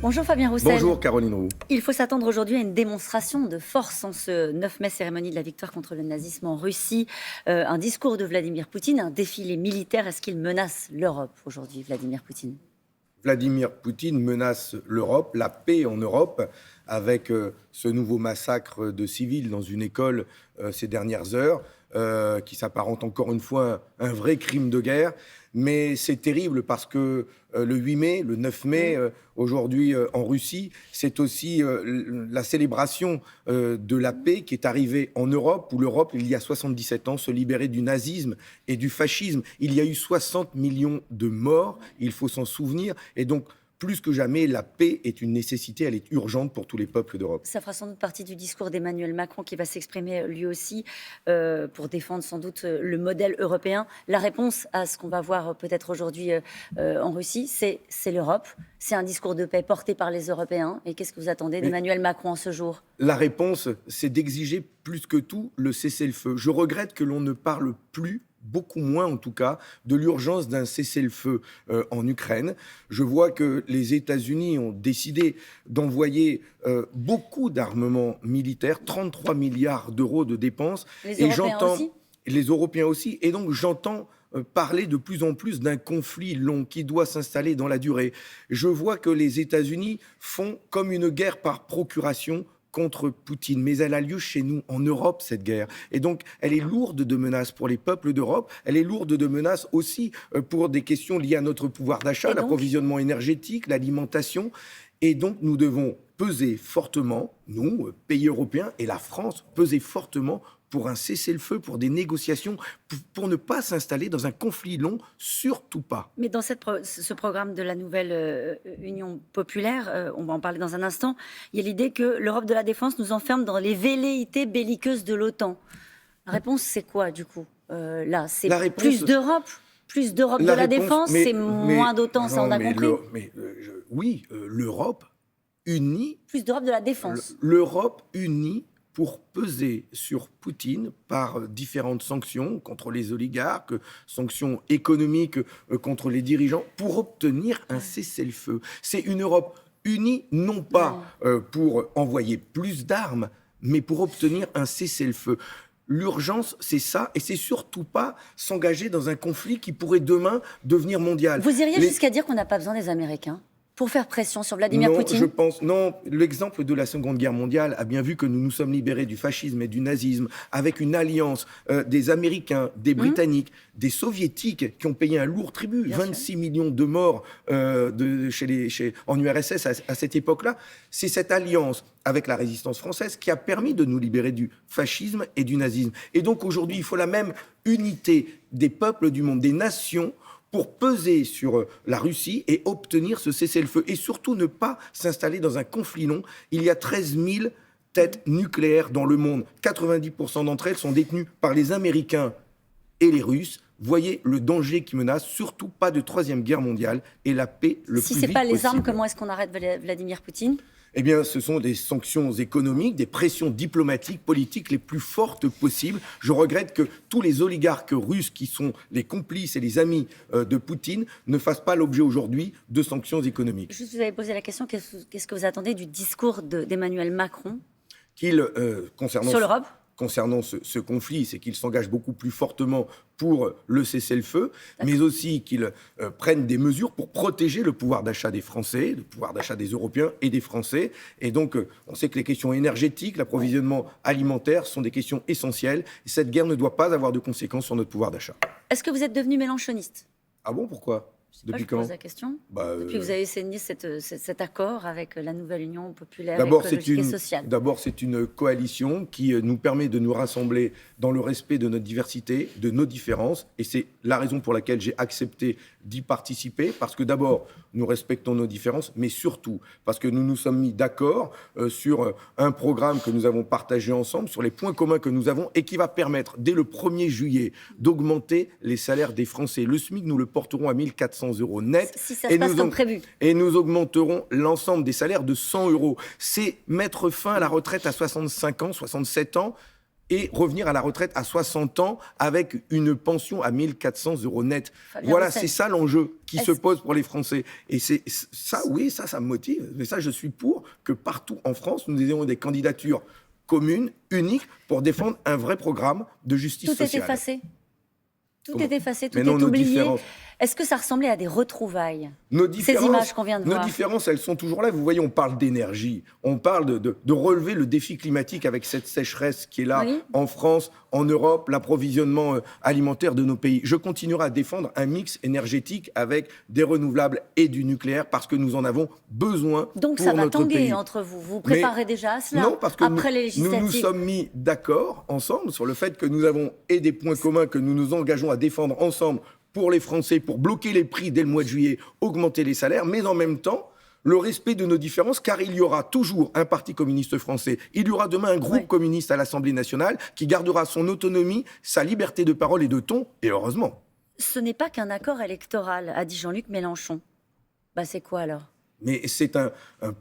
Bonjour Fabien Roussel. Bonjour Caroline Roux. Il faut s'attendre aujourd'hui à une démonstration de force en ce 9 mai, cérémonie de la victoire contre le nazisme en Russie. Un discours de Vladimir Poutine, un défilé militaire. Est-ce qu'il menace l'Europe aujourd'hui, Vladimir Poutine ? Vladimir Poutine menace l'Europe, la paix en Europe, avec ce nouveau massacre de civils dans une école ces dernières heures, qui s'apparente encore une fois un vrai crime de guerre. Mais c'est terrible parce que le 8 mai, le 9 mai, aujourd'hui en Russie, c'est aussi la célébration de la paix qui est arrivée en Europe, où l'Europe, il y a 77 ans, se libérait du nazisme et du fascisme. Il y a eu 60 millions de morts, il faut s'en souvenir. Et donc, plus que jamais, la paix est une nécessité, elle est urgente pour tous les peuples d'Europe. Ça fera sans doute partie du discours d'Emmanuel Macron qui va s'exprimer lui aussi pour défendre sans doute le modèle européen. La réponse à ce qu'on va voir peut-être aujourd'hui en Russie, c'est l'Europe. C'est un discours de paix porté par les Européens. Et qu'est-ce que vous attendez d'Emmanuel Macron en ce jour ? La réponse, c'est d'exiger plus que tout le cessez-le-feu. Je regrette que l'on ne parle plus, beaucoup moins en tout cas, de l'urgence d'un cessez-le-feu en Ukraine. Je vois que les États-Unis ont décidé d'envoyer beaucoup d'armements militaires, 33 milliards d'euros de dépenses. Les Européens aussi ? Les Européens aussi. Et donc j'entends parler de plus en plus d'un conflit long qui doit s'installer dans la durée. Je vois que les États-Unis font comme une guerre par procuration contre Poutine, mais elle a lieu chez nous, en Europe, cette guerre. Et donc, elle est lourde de menaces pour les peuples d'Europe, elle est lourde de menaces aussi pour des questions liées à notre pouvoir d'achat, l'approvisionnement énergétique, l'alimentation. Et donc, nous devons peser fortement, nous, pays européens, et la France, peser fortement pour un cessez-le-feu, pour des négociations, pour ne pas s'installer dans un conflit long, surtout pas. Mais dans ce programme de la nouvelle Union populaire, on va en parler dans un instant, il y a l'idée que l'Europe de la défense nous enferme dans les velléités belliqueuses de l'OTAN. La réponse, c'est quoi, du coup là, c'est plus d'Europe ? Plus d'Europe de la défense, c'est moins d'OTAN, ça on a compris. Oui, l'Europe unie... Plus d'Europe de la défense. L'Europe unie pour peser sur Poutine par différentes sanctions contre les oligarques, sanctions économiques contre les dirigeants, pour obtenir un cessez-le-feu. C'est une Europe unie, non pas pour envoyer plus d'armes, mais pour obtenir un cessez-le-feu. L'urgence, c'est ça, et c'est surtout pas s'engager dans un conflit qui pourrait demain devenir mondial. Vous iriez jusqu'à dire qu'on n'a pas besoin des Américains pour faire pression sur Vladimir Poutine ? Non, l'exemple de la Seconde Guerre mondiale a bien vu que nous nous sommes libérés du fascisme et du nazisme avec une alliance des Américains, des Britanniques, des Soviétiques qui ont payé un lourd tribut, 26 millions de morts en URSS à cette époque-là. C'est cette alliance avec la résistance française qui a permis de nous libérer du fascisme et du nazisme. Et donc aujourd'hui, il faut la même unité des peuples du monde, des nations, pour peser sur la Russie et obtenir ce cessez-le-feu. Et surtout ne pas s'installer dans un conflit long. Il y a 13 000 têtes nucléaires dans le monde. 90% d'entre elles sont détenues par les Américains et les Russes. Voyez le danger qui menace, surtout pas de troisième guerre mondiale et la paix le plus vite possible. Si ce n'est pas les armes, comment est-ce qu'on arrête Vladimir Poutine ? Eh bien, ce sont des sanctions économiques, des pressions diplomatiques, politiques les plus fortes possibles. Je regrette que tous les oligarques russes qui sont les complices et les amis de Poutine ne fassent pas l'objet aujourd'hui de sanctions économiques. Juste, vous avez posé la question, qu'est-ce que vous attendez du discours d'Emmanuel Macron sur l'Europe ? Concernant ce conflit, c'est qu'il s'engage beaucoup plus fortement pour le cessez-le-feu, mais aussi qu'il prenne des mesures pour protéger le pouvoir d'achat des Français, le pouvoir d'achat des Européens et des Français. Et donc, on sait que les questions énergétiques, l'approvisionnement alimentaire sont des questions essentielles. Et cette guerre ne doit pas avoir de conséquences sur notre pouvoir d'achat. Est-ce que vous êtes devenu mélenchoniste ? Ah bon, pourquoi ? Depuis quand ? Je pose la question. Depuis que vous avez signé cet accord avec la nouvelle Union populaire écologique et sociale. D'abord, c'est une coalition qui nous permet de nous rassembler dans le respect de notre diversité, de nos différences. Et c'est la raison pour laquelle j'ai accepté d'y participer. Parce que d'abord, nous respectons nos différences, mais surtout parce que nous nous sommes mis d'accord sur un programme que nous avons partagé ensemble, sur les points communs que nous avons et qui va permettre, dès le 1er juillet, d'augmenter les salaires des Français. Le SMIC, nous le porterons à 1 400 € net. Si ça se passe comme prévu. Et nous augmenterons l'ensemble des salaires de 100 €. C'est mettre fin à la retraite à 65 ans, 67 ans. et revenir à la retraite à 60 ans avec une pension à 1 400 € net. Voilà, c'est ça l'enjeu qui se pose pour les Français. Et c'est ça, oui, ça me motive. Mais ça, je suis pour que partout en France, nous ayons des candidatures communes, uniques, pour défendre un vrai programme de justice sociale. Tout est effacé. Tout est effacé, tout Mais non, est oublié. Est-ce que ça ressemblait à des retrouvailles, ces images qu'on vient de voir? Nos différences, elles sont toujours là. Vous voyez, on parle d'énergie, on parle de relever le défi climatique avec cette sécheresse qui est là en France, en Europe, l'approvisionnement alimentaire de nos pays. Je continuerai à défendre un mix énergétique avec des renouvelables et du nucléaire parce que nous en avons besoin. Donc ça va tanguer entre vous. Vous préparez déjà à cela? Non, parce que après les législatives. Nous nous sommes mis d'accord ensemble sur le fait que nous avons des points communs que nous nous engageons à défendre ensemble pour les Français, pour bloquer les prix dès le mois de juillet, augmenter les salaires, mais en même temps, le respect de nos différences, car il y aura toujours un parti communiste français. Il y aura demain un groupe communiste à l'Assemblée nationale qui gardera son autonomie, sa liberté de parole et de ton, et heureusement. Ce n'est pas qu'un accord électoral, a dit Jean-Luc Mélenchon. C'est quoi alors? Mais c'est un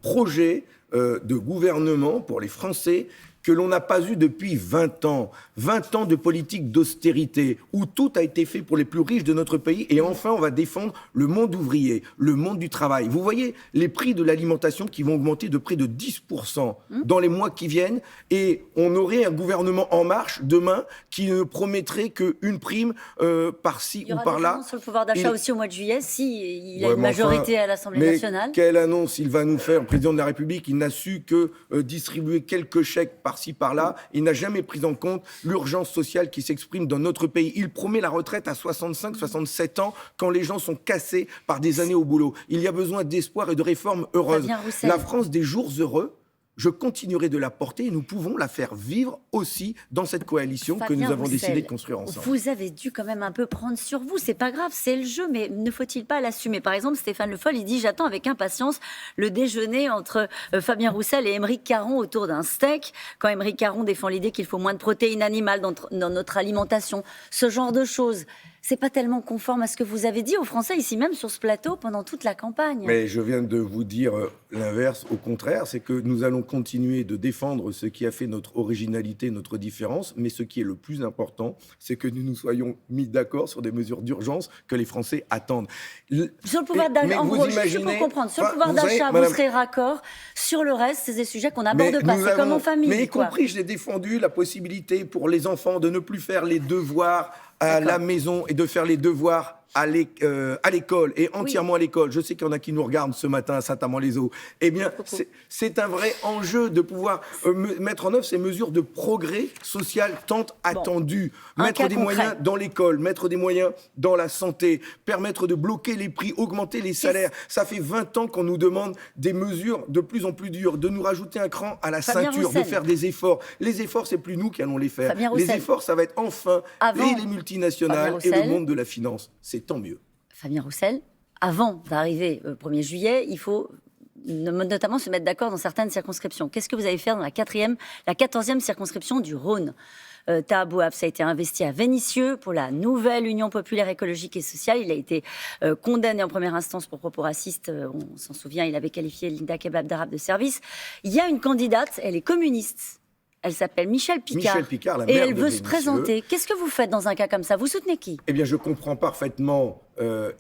projet de gouvernement pour les Français que l'on n'a pas eu depuis 20 ans. 20 ans de politique d'austérité, où tout a été fait pour les plus riches de notre pays. Et enfin, on va défendre le monde ouvrier, le monde du travail. Vous voyez les prix de l'alimentation qui vont augmenter de près de 10% dans les mois qui viennent. Et on aurait un gouvernement en marche demain qui ne promettrait qu'une prime par-ci ou par-là. Il y aura des sur le pouvoir d'achat aussi au mois de juillet, s'il a une majorité à l'Assemblée nationale. Quelle annonce il va nous faire, le président de la République? Il n'a su que distribuer quelques chèques par-ci, par-là. Il n'a jamais pris en compte l'urgence sociale qui s'exprime dans notre pays. Il promet la retraite à 65, 67 ans quand les gens sont cassés par des années au boulot. Il y a besoin d'espoir et de réformes heureuses. La France des jours heureux, je continuerai de la porter et nous pouvons la faire vivre aussi dans cette coalition que nous avons décidé de construire ensemble. Vous avez dû quand même un peu prendre sur vous. C'est pas grave, c'est le jeu, mais ne faut-il pas l'assumer? Par exemple, Stéphane Le Foll, il dit « J'attends avec impatience le déjeuner entre Fabien Roussel et Aymeric Caron autour d'un steak ». Quand Aymeric Caron défend l'idée qu'il faut moins de protéines animales dans notre alimentation, ce genre de choses. C'est pas tellement conforme à ce que vous avez dit aux Français, ici même sur ce plateau, pendant toute la campagne. Mais je viens de vous dire l'inverse, au contraire, c'est que nous allons continuer de défendre ce qui a fait notre originalité, notre différence, mais ce qui est le plus important, c'est que nous nous soyons mis d'accord sur des mesures d'urgence que les Français attendent. Sur le pouvoir d'achat, en gros, juste pour comprendre, sur le pouvoir d'achat, vous serez raccord. Sur le reste, c'est des sujets qu'on n'aborde pas, c'est comme en famille. Mais y compris, j'ai défendu la possibilité pour les enfants de ne plus faire les devoirs à la maison et de faire les devoirs à l'école et entièrement à l'école. Je sais qu'il y en a qui nous regardent ce matin à Saint-Amand-les-Eaux. Eh bien, c'est un vrai enjeu de pouvoir mettre en œuvre ces mesures de progrès social tant attendues. Mettre des moyens dans l'école, mettre des moyens dans la santé, permettre de bloquer les prix, augmenter les salaires. Ça fait 20 ans qu'on nous demande des mesures de plus en plus dures, de nous rajouter un cran à la ceinture, de faire des efforts. Les efforts, c'est plus nous qui allons les faire. Les efforts, ça va être enfin les multinationales et le monde de la finance. C'est tant mieux. Fabien Roussel, avant d'arriver au 1er juillet, il faut notamment se mettre d'accord dans certaines circonscriptions. Qu'est-ce que vous allez faire dans la 14e circonscription du Rhône? Taha Bouab, ça a été investi à Vénissieux pour la nouvelle Union populaire écologique et sociale. Il a été condamné en première instance pour propos racistes. On s'en souvient, il avait qualifié Linda Kebab d'arabe de service. Il y a une candidate, elle est communiste. Elle s'appelle Michèle Picard. Michèle Picard, la et maire elle de veut se présenter. Qu'est-ce que vous faites dans un cas comme ça? Vous soutenez qui? Eh bien, je comprends parfaitement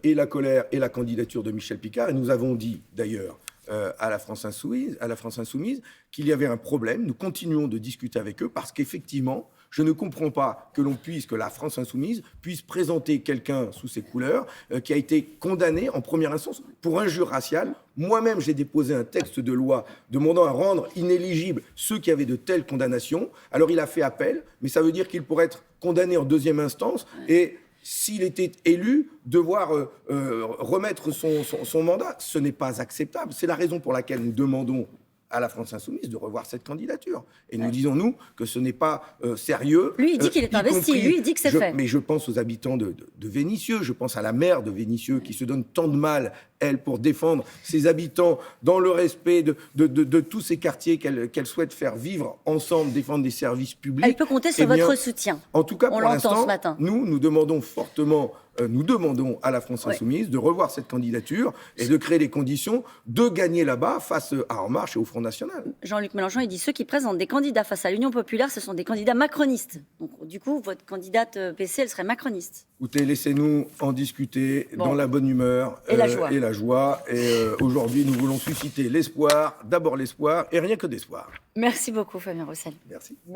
et la colère et la candidature de Michèle Picard. Et nous avons dit, d'ailleurs, à la France Insoumise, qu'il y avait un problème. Nous continuons de discuter avec eux parce qu'effectivement, je ne comprends pas que la France Insoumise puisse présenter quelqu'un sous ses couleurs qui a été condamné en première instance pour injure raciale. Moi-même, j'ai déposé un texte de loi demandant à rendre inéligibles ceux qui avaient de telles condamnations. Alors, il a fait appel, mais ça veut dire qu'il pourrait être condamné en deuxième instance et s'il était élu, devoir remettre son mandat. Ce n'est pas acceptable. C'est la raison pour laquelle nous demandons à la France Insoumise de revoir cette candidature. Et nous disons, nous, que ce n'est pas sérieux. Lui, il dit qu'il est investi. Lui, il dit que c'est fait. Mais je pense aux habitants de Vénissieux. Je pense à la maire de Vénissieux qui se donne tant de mal elle, pour défendre ses habitants dans le respect de tous ces quartiers qu'elle souhaite faire vivre ensemble, défendre des services publics. Elle peut compter sur votre soutien. En tout cas, on pour l'entend l'instant, ce matin. nous demandons fortement, nous demandons à la France Insoumise de revoir cette candidature et de créer les conditions de gagner là-bas face à En Marche et au Front National. Jean-Luc Mélenchon, il dit ceux qui présentent des candidats face à l'Union populaire, ce sont des candidats macronistes. Donc, du coup, votre candidate PC, elle serait macroniste. Écoutez, laissez-nous en discuter dans la bonne humeur et la joie. Et aujourd'hui, nous voulons susciter l'espoir, d'abord l'espoir, et rien que d'espoir. Merci beaucoup, Fabien Roussel. Merci.